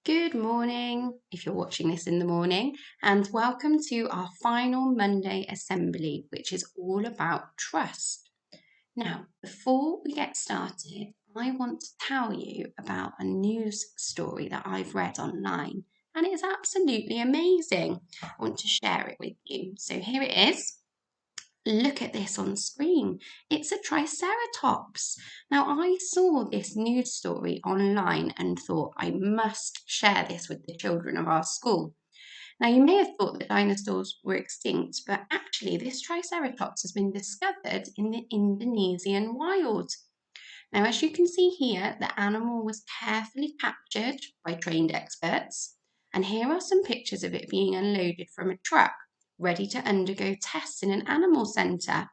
Good morning, if you're watching this in the morning, and welcome to our final Monday assembly, which is all about trust. Now, before we get started, I want to tell you about a news story that I've read online, and it's absolutely amazing. I want to share it with you. So here it is. Look at this on screen. It's a triceratops. Now, I saw this news story online and thought I must share this with the children of our school. Now, you may have thought that dinosaurs were extinct, but actually, this triceratops has been discovered in the Indonesian wild. Now, as you can see here, the animal was carefully captured by trained experts, and here are some pictures of it being unloaded from a truck, ready to undergo tests in an animal centre.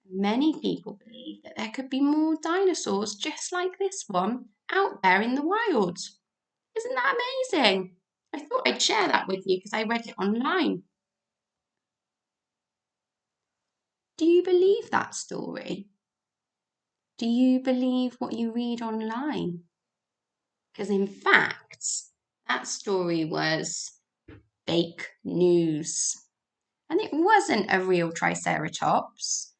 Many people believe that there could be more dinosaurs just like this one out there in the wild. Isn't that amazing? I thought I'd share that with you because I read it online. Do you believe that story? Do you believe what you read online? Because in fact, that story was fake news. And it wasn't a real triceratops.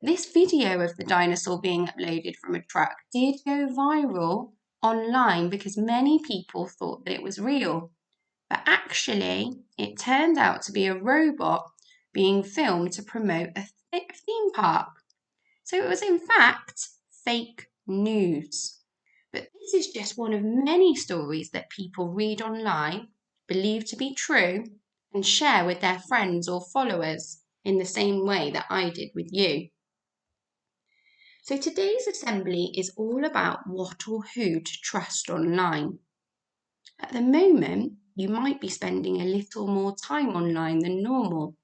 This video of the dinosaur being uploaded from a truck did go viral online because many people thought that it was real. But actually, it turned out to be a robot being filmed to promote a theme park. So it was, in fact, fake news. But this is just one of many stories that people read online, believe to be true, and share with their friends or followers in the same way that I did with you. So today's assembly is all about what or who to trust online. At the moment, you might be spending a little more time online than normal,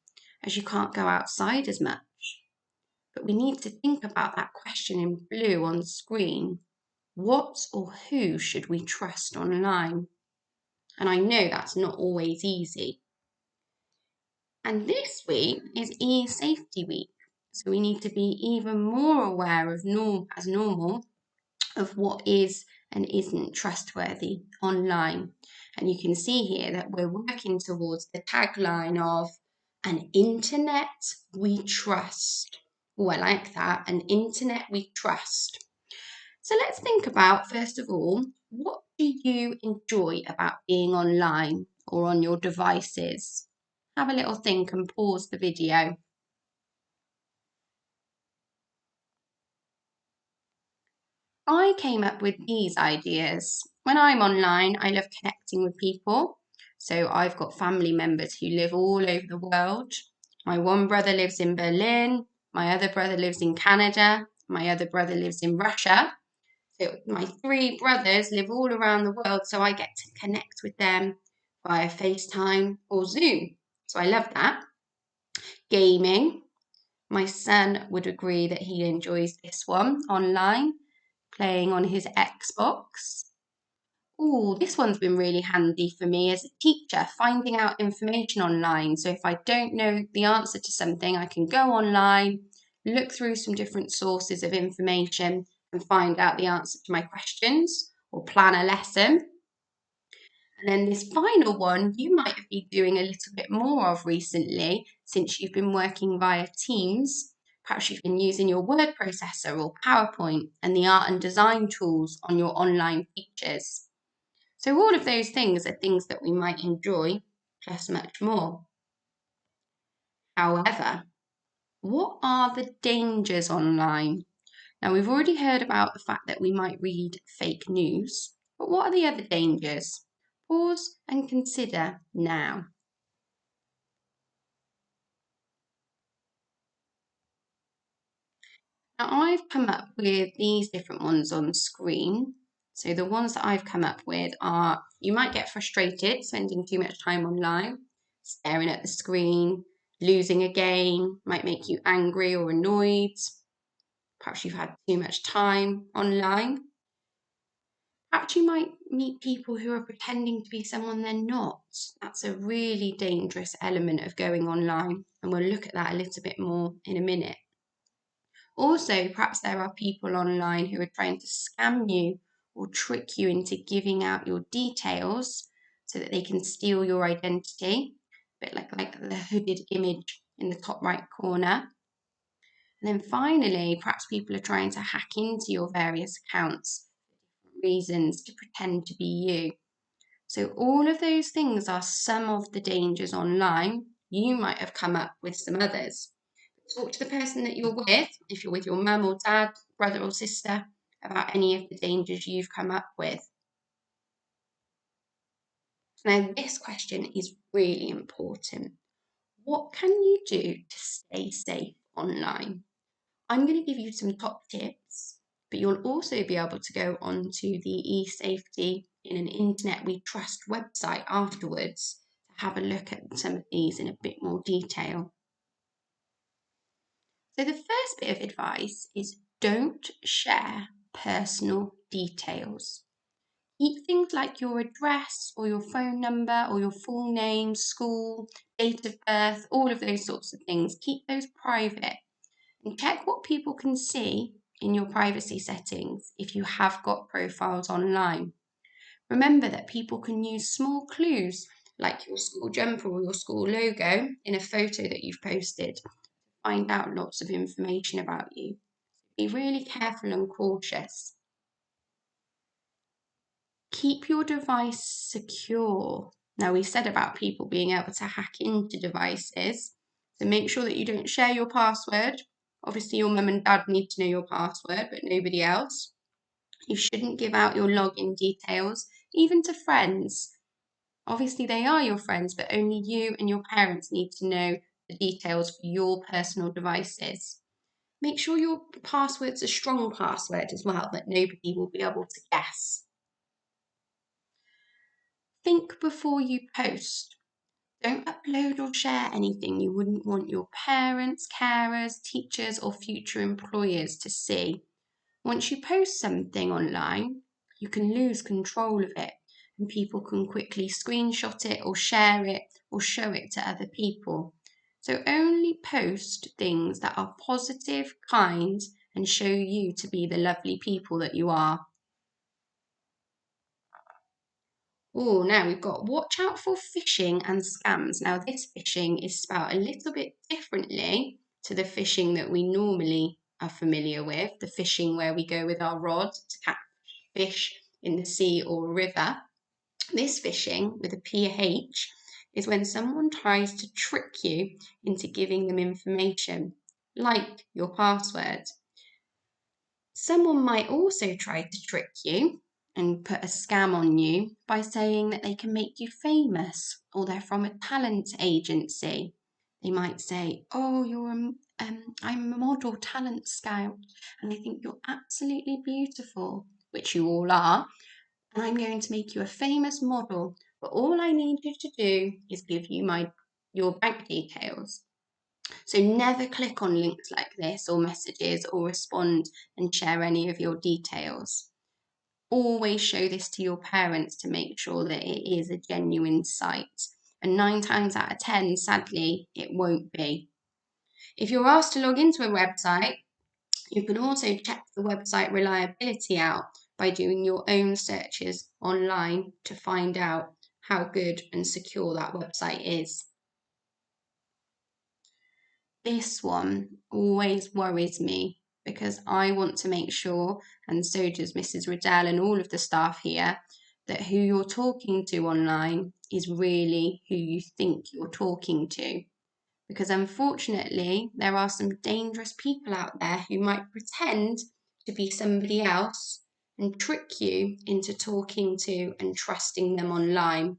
as you can't go outside as much. But we need to think about that question in blue on screen. What or who should we trust online? And I know that's not always easy. And this week is e-safety week. So we need to be even more aware of normal of what is and isn't trustworthy online. And you can see here that we're working towards the tagline of an internet we trust. Oh, I like that, an internet we trust. So let's think about, first of all, what do you enjoy about being online or on your devices? Have a little think and pause the video. I came up with these ideas. When I'm online, I love connecting with people. So I've got family members who live all over the world. My one brother lives in Berlin, my other brother lives in Canada, my other brother lives in Russia. So my three brothers live all around the world, so I get to connect with them via FaceTime or Zoom. So I love that. Gaming. My son would agree that he enjoys this one online, playing on his Xbox. Oh, this one's been really handy for me as a teacher, finding out information online. So if I don't know the answer to something, I can go online, look through some different sources of information and find out the answer to my questions or plan a lesson. And then this final one, you might have been doing a little bit more of recently since you've been working via Teams. Perhaps you've been using your word processor or PowerPoint and the art and design tools on your online features. So all of those things are things that we might enjoy, plus much more. However, what are the dangers online? Now, we've already heard about the fact that we might read fake news, but what are the other dangers? Pause and consider now. Now, I've come up with these different ones on screen. So the ones that I've come up with are, you might get frustrated spending too much time online, staring at the screen, losing a game, might make you angry or annoyed. Perhaps you've had too much time online. Perhaps you might meet people who are pretending to be someone they're not. That's a really dangerous element of going online, and we'll look at that a little bit more in a minute. Also, perhaps there are people online who are trying to scam you or trick you into giving out your details so that they can steal your identity, a bit like the hooded image in the top right corner. And then finally, perhaps people are trying to hack into your various accounts for reasons to pretend to be you. So all of those things are some of the dangers online. You might have come up with some others. Talk to the person that you're with, if you're with your mum or dad, brother or sister, about any of the dangers you've come up with. Now, this question is really important. What can you do to stay safe online? I'm going to give you some top tips, but you'll also be able to go onto the eSafety in an Internet We Trust website afterwards to have a look at some of these in a bit more detail. So the first bit of advice is don't share personal details. Keep things like your address or your phone number or your full name, school, date of birth, all of those sorts of things. Keep those private and check what people can see in your privacy settings if you have got profiles online. Remember that people can use small clues like your school jumper or your school logo in a photo that you've posted to find out lots of information about you. Be really careful and cautious. Keep your device secure. Now, we said about people being able to hack into devices, so make sure that you don't share your password. Obviously, your mum and dad need to know your password, but nobody else. You shouldn't give out your login details, even to friends. Obviously, they are your friends, but only you and your parents need to know the details for your personal devices. Make sure your password's a strong password as well, that nobody will be able to guess. Think before you post. Don't upload or share anything you wouldn't want your parents, carers, teachers, or future employers to see. Once you post something online, you can lose control of it, and people can quickly screenshot it or share it or show it to other people. So only post things that are positive, kind, and show you to be the lovely people that you are. Oh, now we've got watch out for phishing and scams. Now, this phishing is spelled a little bit differently to the phishing that we normally are familiar with, the phishing where we go with our rod to catch fish in the sea or a river. This phishing with a PH is when someone tries to trick you into giving them information, like your password. Someone might also try to trick you and put a scam on you by saying that they can make you famous or they're from a talent agency. They might say, oh, I'm a model talent scout and I think you're absolutely beautiful, which you all are, and I'm going to make you a famous model, but all I need you to do is give you your bank details. So never click on links like this or messages or respond and share any of your details. Always show this to your parents to make sure that it is a genuine site. And 9 times out of 10, sadly, it won't be. If you're asked to log into a website, you can also check the website reliability out by doing your own searches online to find out how good and secure that website is. This one always worries me because I want to make sure, and so does Mrs. Riddell and all of the staff here, that who you're talking to online is really who you think you're talking to. Because unfortunately, there are some dangerous people out there who might pretend to be somebody else and trick you into talking to and trusting them online.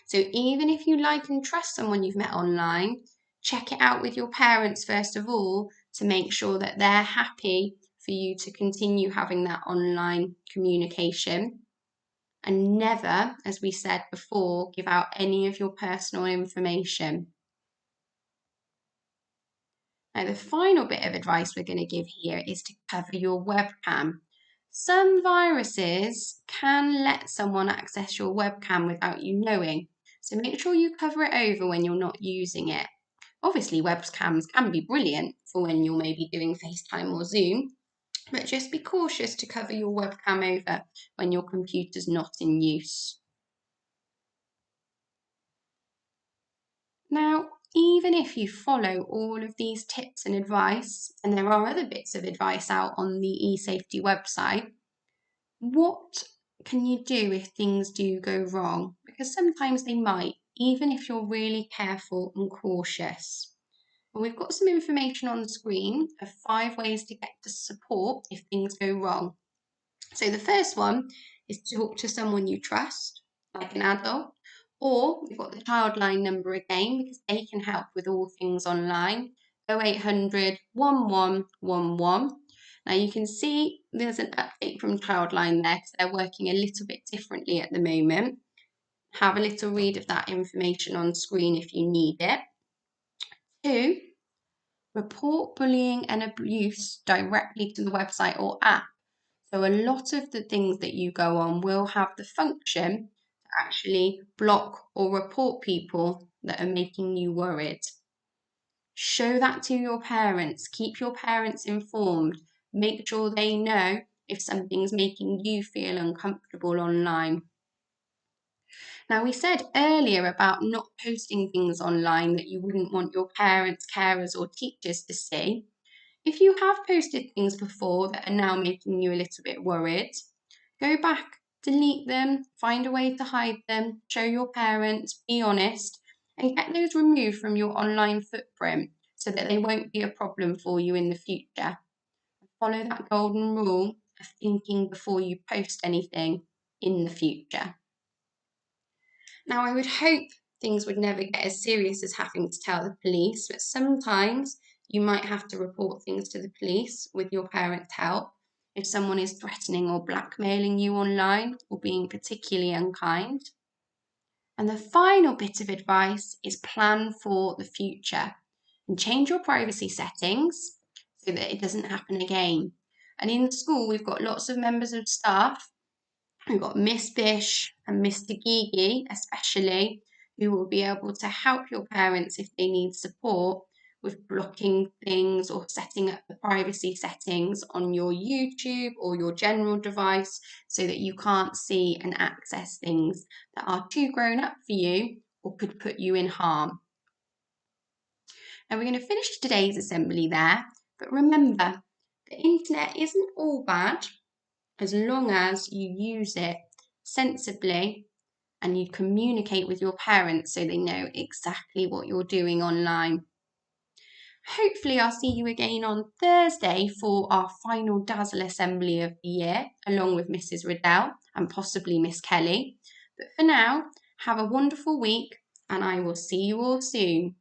So even if you like and trust someone you've met online, check it out with your parents first of all to make sure that they're happy for you to continue having that online communication. And never, as we said before, give out any of your personal information. Now, the final bit of advice we're going to give here is to cover your webcam. Some viruses can let someone access your webcam without you knowing, so make sure you cover it over when you're not using it. Obviously, webcams can be brilliant for when you're maybe doing FaceTime or Zoom, but just be cautious to cover your webcam over when your computer's not in use. Now, even if you follow all of these tips and advice, and there are other bits of advice out on the eSafety website, what can you do if things do go wrong? Because sometimes they might, even if you're really careful and cautious. Well, we've got some information on the screen of 5 ways to get to support if things go wrong. So the first one is to talk to someone you trust, like an adult, or we've got the Childline number again because they can help with all things online, 0800 1111. Now you can see there's an update from Childline there because they're working a little bit differently at the moment. Have a little read of that information on screen if you need it. 2, report bullying and abuse directly to the website or app. So a lot of the things that you go on will have the function to actually block or report people that are making you worried. Show that to your parents. Keep your parents informed. Make sure they know if something's making you feel uncomfortable online. Now, we said earlier about not posting things online that you wouldn't want your parents, carers, or teachers to see. If you have posted things before that are now making you a little bit worried, go back, delete them, find a way to hide them, show your parents, be honest, and get those removed from your online footprint so that they won't be a problem for you in the future. Follow that golden rule of thinking before you post anything in the future. Now, I would hope things would never get as serious as having to tell the police, but sometimes you might have to report things to the police with your parents' help if someone is threatening or blackmailing you online or being particularly unkind. And the final bit of advice is plan for the future and change your privacy settings so that it doesn't happen again. And in school, we've got lots of members of staff. We've got Miss Bish and Mr. Gigi, especially, who will be able to help your parents if they need support with blocking things or setting up the privacy settings on your YouTube or your general device so that you can't see and access things that are too grown up for you or could put you in harm. Now we're going to finish today's assembly there, but remember, the internet isn't all bad as long as you use it sensibly and you communicate with your parents so they know exactly what you're doing online. Hopefully I'll see you again on Thursday for our final Dazzle assembly of the year, along with Mrs. Riddell and possibly Miss Kelly. But for now, have a wonderful week and I will see you all soon.